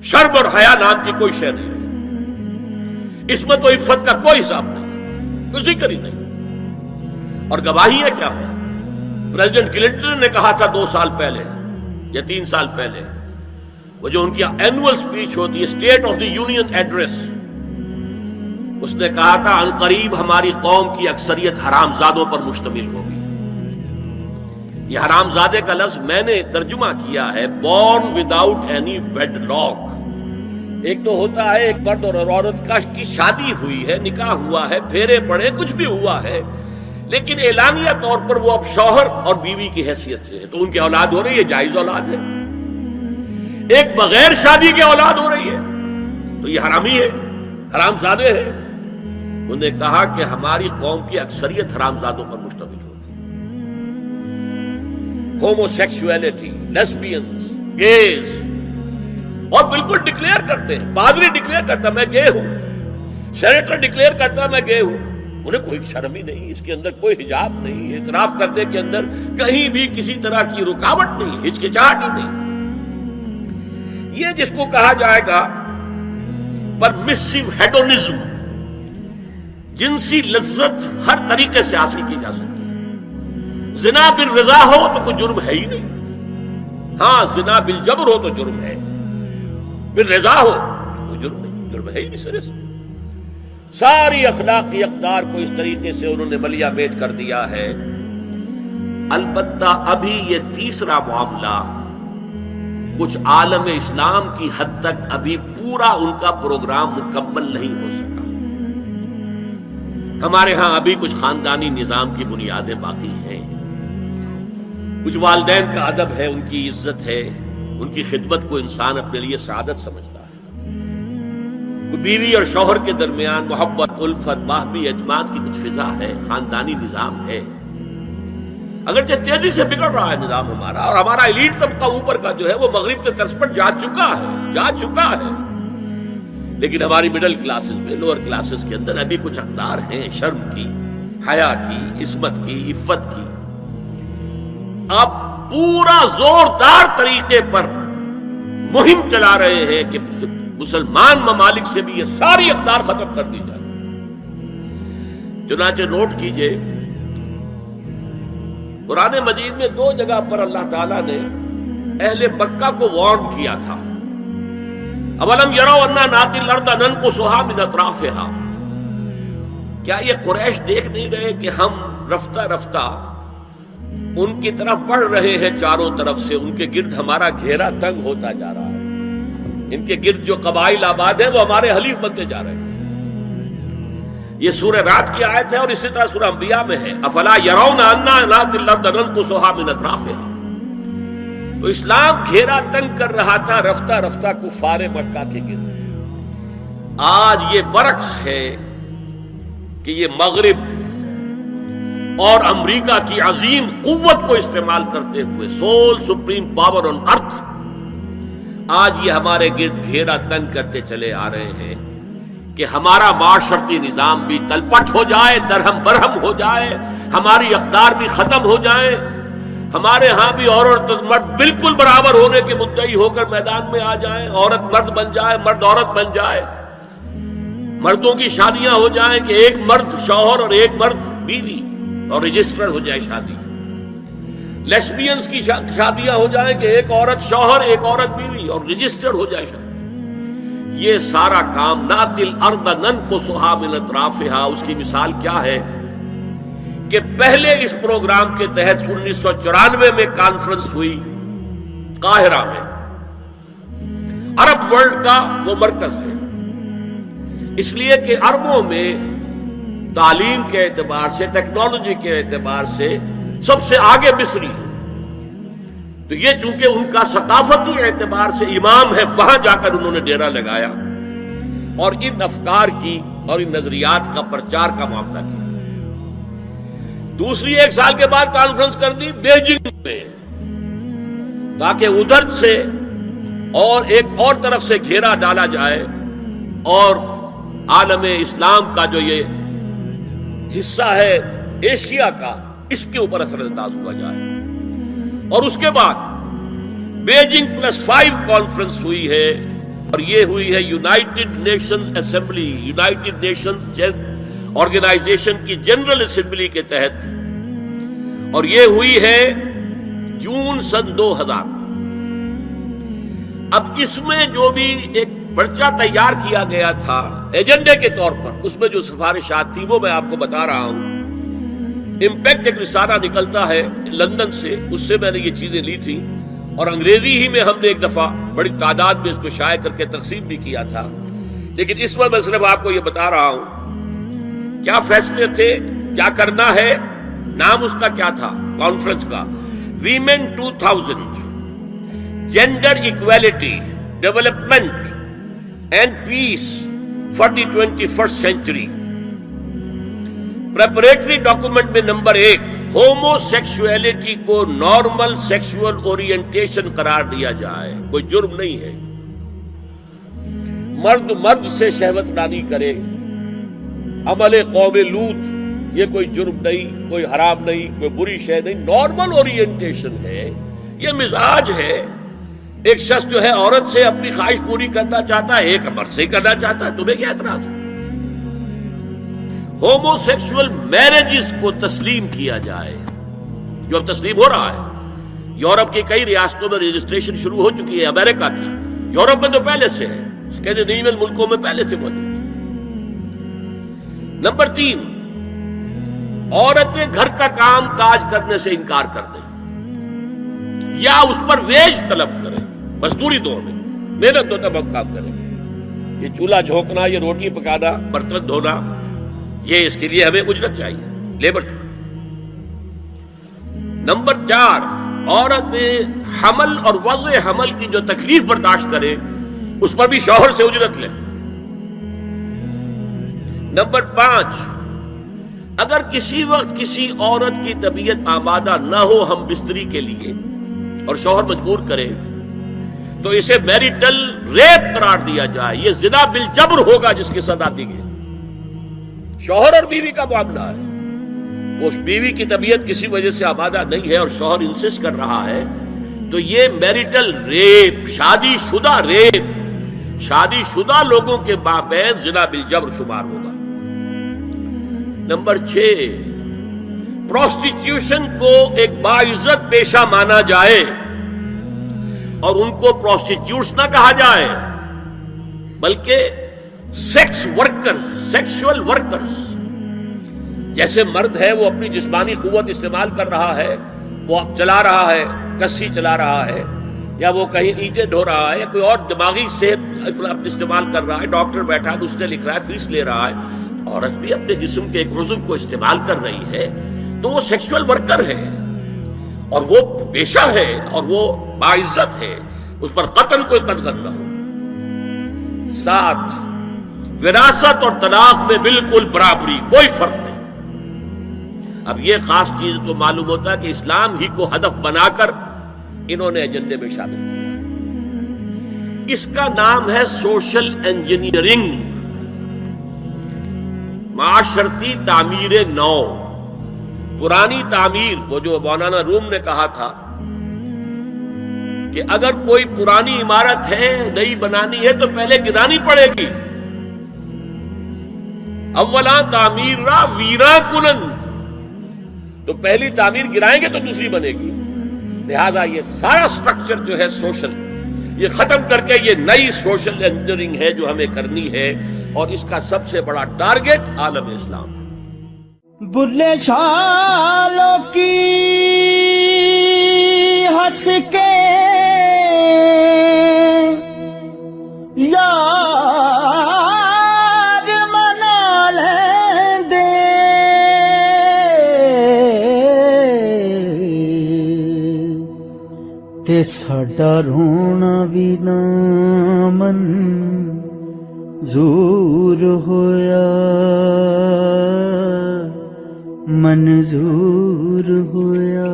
شرم اور حیا نام کی کوئی شے نہیں رہی، عصمت و عفت کا کوئی حساب نہیں، کوئی ذکر ہی نہیں۔ اور گواہیاں کیا ہے؟ پریزیڈنٹ کلنٹن نے کہا تھا 2 سال پہلے یا 3 سال پہلے، وہ جو ان کی اینول سپیچ ہوتی ہے، state of the union address, اس نے کہا تھا ان قریب ہماری قوم کی اکثریت حرام زادوں پر مشتمل ہوگی۔ یہ حرام زادے کا لفظ میں نے ترجمہ کیا ہے born without any wedlock. ایک تو ہوتا ہے ایک مرد اور عورت کی شادی ہوئی ہے، نکاح ہوا ہے، پھیرے پڑے، کچھ بھی ہوا ہے، لیکن اعلانیہ طور پر وہ اب شوہر اور بیوی کی حیثیت سے ہے، تو ان کی اولاد ہو رہی ہے، جائز اولاد ہے۔ ایک بغیر شادی کی اولاد ہو رہی ہے تو یہ حرامی ہے، حرام زادے ہے۔ انہوں نے کہا کہ ہماری قوم کی اکثریت حرام زادوں پر مشتمل ہوگی۔ ہومو سیکسولیٹی، لیسبینز، گیز، اور بالکل ڈکلیئر کرتے ہیں، پادری ڈکلیئر کرتا میں گے ہوں، سینیٹر ڈکلیئر کرتا میں گے ہوں، انہیں کوئی شرم ہی نہیں، اس کے اندر کوئی حجاب نہیں، اعتراف کرنے کے اندر کہیں بھی کسی طرح کی رکاوٹ نہیں، ہچکچاہٹ ہی نہیں۔ یہ جس کو کہا جائے گا پرمیسو ہیڈونزم، جنسی لذت ہر طریقے سے حاصل کی جا سکتی ہے۔ زنا بالرضا ہو تو کوئی جرم ہے ہی نہیں، ہاں زنا بالجبر ہو تو جرم ہے، بالرضا ہو کوئی جرم نہیں، جرم ہے ہی نہیں سرے سے۔ ساری اخلاقی اقدار کو اس طریقے سے انہوں نے ملیا میٹ کر دیا ہے۔ البتہ ابھی یہ تیسرا معاملہ کچھ عالم اسلام کی حد تک ابھی پورا ان کا پروگرام مکمل نہیں ہو سکا۔ ہمارے ہاں ابھی کچھ خاندانی نظام کی بنیادیں باقی ہیں، کچھ والدین کا ادب ہے، ان کی عزت ہے، ان کی خدمت کو انسان اپنے لیے سعادت سمجھتا ہے، بیوی اور شوہر کے درمیان محبت، الفت، باہمی اعتماد کی کچھ فضا ہے، خاندانی نظام ہے۔ اگرچہ تیزی سے بگڑ رہا ہے نظام ہمارا، اور ہمارا ایلیٹ طبقہ اوپر کا جو ہے وہ مغرب کے طرز پر جا چکا ہے، لیکن ہماری مڈل کلاسز میں، لوور کلاسز کے اندر ابھی کچھ اقدار ہیں شرم کی، حیا کی، عصمت کی، عفت کی۔ آپ پورا زوردار طریقے پر مہم چلا رہے ہیں کہ مسلمان ممالک سے بھی یہ ساری اقدار ختم کر دی جائے۔ چنانچہ نوٹ کیجئے، قرآن مجید میں 2 جگہ پر اللہ تعالیٰ نے اہل مکہ کو وارن کیا تھا۔ اولم یروا انا ناتی الارض ننقصها من اطرافها، کیا یہ قریش دیکھ نہیں رہے کہ ہم رفتہ رفتہ ان کی طرف بڑھ رہے ہیں، چاروں طرف سے ان کے گرد ہمارا گھیرا تنگ ہوتا جا رہا ہے، ان کے گرد جو قبائل آباد ہیں وہ ہمارے حلیف بنتے جا رہے ہیں۔ یہ سورہ رات کی آیت ہے، اور اسی طرح سورہ انبیاء میں ہے، افلا یرون انا ناتی الارض ننقصها من اطرافها۔ تو اسلام گھیرا تنگ کر رہا تھا رفتہ رفتہ کفار مکہ کے گرد۔ آج یہ برعکس ہے کہ یہ مغرب اور امریکہ کی عظیم قوت کو استعمال کرتے ہوئے، سول سپریم پاور آن ارتھ، آج یہ ہمارے گرد گھیرا تنگ کرتے چلے آ رہے ہیں کہ ہمارا معاشرتی نظام بھی تلپٹ ہو جائے، درہم برہم ہو جائے، ہماری اقدار بھی ختم ہو جائیں، ہمارے ہاں بھی عورت اور مرد بالکل برابر ہونے کے مدعی ہو کر میدان میں آ جائیں، عورت مرد بن جائے، مرد عورت بن جائے، مردوں کی شادیاں ہو جائیں کہ ایک مرد شوہر اور ایک مرد بیوی، اور رجسٹر ہو جائے شادی، لیسبینز کی شادیاں ہو جائیں کہ ایک عورت شوہر، ایک عورت بیوی، اور رجسٹر ہو جائے شادی۔ یہ سارا کام ناتی الارض ننقصها من اطرافها، اس کی مثال کیا ہے کہ پہلے اس پروگرام کے تحت 1994 میں کانفرنس ہوئی قاہرہ میں، عرب ورلڈ کا وہ مرکز ہے، اس لیے کہ عربوں میں تعلیم کے اعتبار سے، ٹیکنالوجی کے اعتبار سے سب سے آگے مصری ہے، تو یہ چونکہ ان کا ثقافتی اعتبار سے امام ہے، وہاں جا کر انہوں نے ڈیرا لگایا اور ان افکار کی اور ان نظریات کا پرچار کا معاملہ کیا۔ دوسری 1 سال کے بعد کانفرنس کر دی بیجنگ میں، تاکہ ادھر سے اور ایک اور طرف سے گھیرا ڈالا جائے اور عالم اسلام کا جو یہ حصہ ہے ایشیا کا، اس کے اوپر اثر انداز ہوا جائے۔ اور اس کے بعد بیجنگ +5 کانفرنس ہوئی ہے اور یہ ہوئی ہے United Nations Assembly, United Nations Organization کی جنرل اسمبلی کے تحت، اور یہ ہوئی ہے جون سن 2000۔ اب اس میں جو بھی ایک پرچہ تیار کیا گیا تھا ایجنڈے کے طور پر، اس میں جو سفارشات تھی وہ میں آپ کو بتا رہا ہوں۔ امپیکٹ ایک رسالہ نکلتا ہے لندن سے، اس سے میں نے یہ چیزیں لی تھی، اور انگریزی ہی میں ہم نے ایک دفعہ بڑی تعداد میں اس کو شائع کر کے تقسیم بھی کیا تھا، لیکن اس وقت میں صرف آپ کو یہ بتا رہا ہوں کیا فیصلے تھے، کیا کرنا ہے۔ نام اس کا کیا تھا کانفرنس کا؟ Women 2000 gender equality development and peace for the 21st century. Preparatory document میں نمبر 1 ہومو سیکسولیٹی کو نارمل سیکسول اورینٹیشن قرار دیا جائے، کوئی جرم نہیں ہے۔ مرد مرد سے شہوت رانی کرے، عمل قوم لوط، یہ کوئی جرم نہیں، کوئی حرام نہیں، کوئی بری شے نہیں، نارمل اورینٹیشن ہے، یہ مزاج ہے۔ ایک شخص جو ہے عورت سے اپنی خواہش پوری کرنا چاہتا ہے، ایک مرد سے کرنا چاہتا ہے، تمہیں کیا اعتراض ہے؟ ہومو سیکسول میرجز کو تسلیم کیا جائے، جو اب تسلیم ہو رہا ہے۔ یورپ کی کئی ریاستوں میں رجسٹریشن شروع ہو چکی ہے، امریکہ کی، یورپ میں تو پہلے سے ہے، اسکینڈینیوین ملکوں میں پہلے سے موجود ہے۔ نمبر 3، عورتیں گھر کا کام کاج کرنے سے انکار کر دیں یا اس پر ویج طلب کریں، مزدوری دو ہمیں، محنت دو تب ہم کام کریں۔ یہ چولہا جھونکنا، یہ روٹی پکانا، برتن دھونا، یہ اس کے لیے ہمیں اجرت چاہیے، لیبر۔ نمبر 4، عورتیں حمل اور وضع حمل کی جو تکلیف برداشت کریں اس پر بھی شوہر سے اجرت لیں۔ نمبر 5، اگر کسی وقت کسی عورت کی طبیعت آمادہ نہ ہو ہم بستری کے لیے اور شوہر مجبور کرے تو اسے میریٹل ریپ قرار دیا جائے، یہ زنا بالجبر ہوگا جس کی سزا دی گئی۔ شوہر اور بیوی کا معاملہ ہے، وہ بیوی کی طبیعت کسی وجہ سے آمادہ نہیں ہے اور شوہر انسسٹ کر رہا ہے تو یہ میریٹل ریپ، شادی شدہ ریپ، شادی شدہ لوگوں کے مابین زنا بالجبر شمار ہوگا۔ نمبر 6، پروسٹیٹیوشن کو ایک باعزت پیشہ مانا جائے اور ان کو پروسٹیٹیوٹس نہ کہا جائے بلکہ سیکس ورکرز، سیکسول ورکرز۔ جیسے مرد ہے وہ اپنی جسمانی قوت استعمال کر رہا ہے، وہ اب چلا رہا ہے، کسی چلا رہا ہے، یا وہ کہیں اینٹیں ڈھو رہا ہے، یا کوئی اور دماغی صحت استعمال کر رہا ہے، ڈاکٹر بیٹھا ہے اس نے لکھ رہا ہے، فیس لے رہا ہے، عورت بھی اپنے جسم کے ایک عضو کو استعمال کر رہی ہے تو وہ سیکسول ورکر ہے اور وہ پیشہ ہے اور وہ باعزت ہے، اس پر قتل کوئی قتل نہ ہو۔ 7، وراثت اور طلاق میں بالکل برابری، کوئی فرق نہیں۔ اب یہ خاص چیز تو معلوم ہوتا ہے کہ اسلام ہی کو ہدف بنا کر انہوں نے ایجنڈے میں شامل کیا۔ اس کا نام ہے سوشل انجینئرنگ، معاشرتی تعمیر نو۔ پرانی تعمیر، وہ جو مولانا روم نے کہا تھا کہ اگر کوئی پرانی عمارت ہے نئی بنانی ہے تو پہلے گرانی پڑے گی، اولا تعمیر را ویرا کنند، تو پہلی تعمیر گرائیں گے تو دوسری بنے گی۔ لہذا یہ سارا سٹرکچر جو ہے سوشل، یہ ختم کر کے یہ نئی سوشل انجینئرنگ ہے جو ہمیں کرنی ہے، اور اس کا سب سے بڑا ٹارگٹ عالم اسلام ہے۔ بلے چھالوں کی ہنس کے یار منا لیں دے، تے ساڈا رونا بھی نہ منظور ہویا، منظور ہویا۔